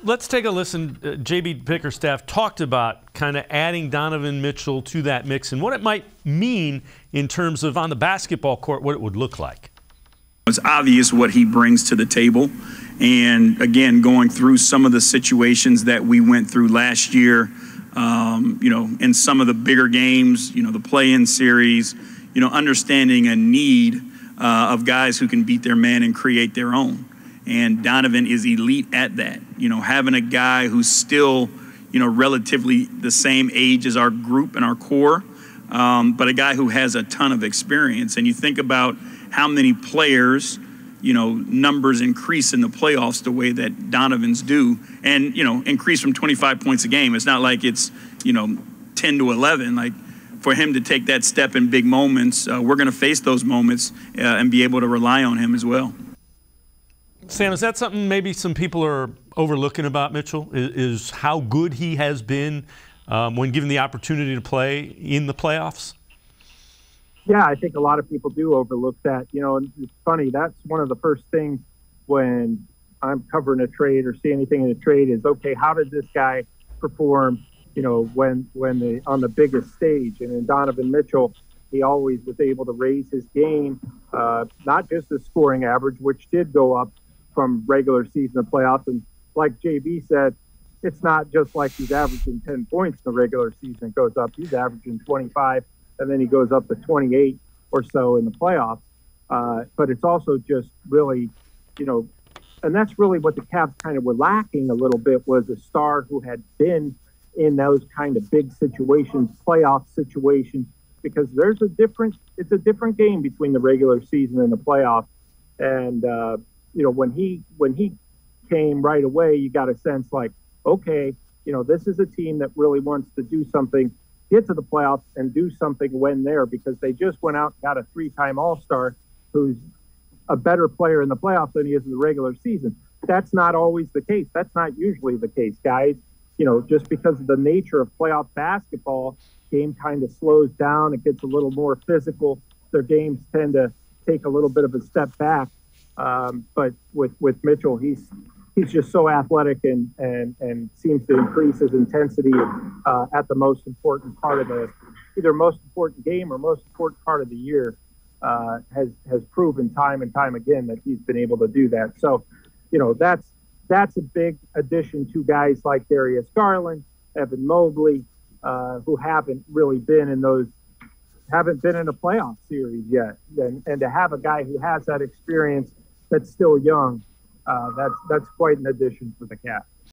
let's take a listen. J.B. Bickerstaff talked about kind of adding Donovan Mitchell to that mix and what it might mean in terms of on the basketball court, what it would look like. It's obvious what he brings to the table. And again, going through some of the situations that we went through last year, in some of the bigger games, the play-in series, understanding a need of guys who can beat their man and create their own. And Donovan is elite at that. Having a guy who's still, relatively the same age as our group and our core, but a guy who has a ton of experience. And you think about how many players, numbers increase in the playoffs the way that Donovan's do, and, increase from 25 points a game. It's not like it's, 10 to 11. Like, for him to take that step in big moments, we're going to face those moments and be able to rely on him as well. Sam, is that something maybe some people are overlooking about Mitchell, is how good he has been when given the opportunity to play in the playoffs? Yeah, I think a lot of people do overlook that. And it's funny, that's one of the first things when I'm covering a trade or see anything in a trade is, okay, how did this guy perform, when on the biggest stage? And in Donovan Mitchell, he always was able to raise his game, not just his scoring average, which did go up from regular season to playoffs. And like JB said, it's not just like he's averaging 10 points in the regular season. It goes up. He's averaging 25. And then he goes up to 28 or so in the playoffs. But it's also just really, and that's really what the Cavs kind of were lacking a little bit, was a star who had been in those kind of big situations, playoff situations, because it's a different game between the regular season and the playoffs. And, when he came right away, you got a sense like, okay, this is a team that really wants to do something, get to the playoffs and do something when there, because they just went out and got a 3-time All-Star who's a better player in the playoffs than he is in the regular season. That's not always the case. That's not usually the case, guys. Just because of the nature of playoff basketball, game kind of slows down. It gets a little more physical. Their games tend to take a little bit of a step back. But with Mitchell, he's just so athletic and seems to increase his intensity at the most important part of either most important game or most important part of the year. Has proven time and time again that he's been able to do that. So, that's a big addition to guys like Darius Garland, Evan Mobley, who haven't been in a playoff series yet. And to have a guy who has that experience that's still young, that's quite an addition for the Cavs.